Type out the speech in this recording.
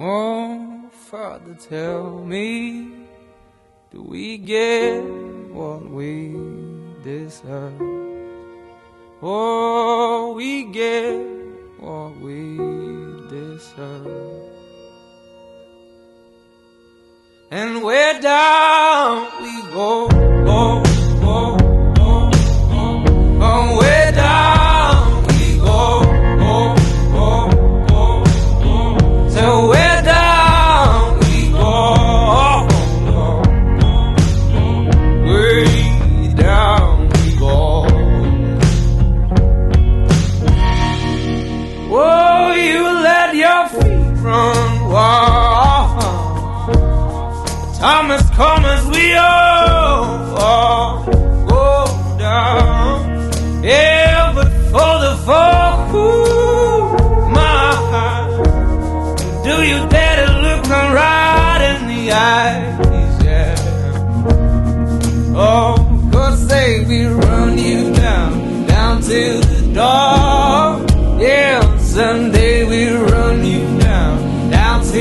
Oh, Father, tell me, do we get what we deserve? Oh, we get what we deserve. And where down we go, go, go, go, go. Oh, where down we go, go, go, go, go. So where down we go, go, go, go. Way down we go. Oh, you let your feet run wild. Time has come as we all go down. Yeah, but for the fall, ooh, my heart, do you dare to look them right in the eyes? Yeah. Oh, 'cause they will run you down, down to the door. Yeah, someday we'll run you down, down to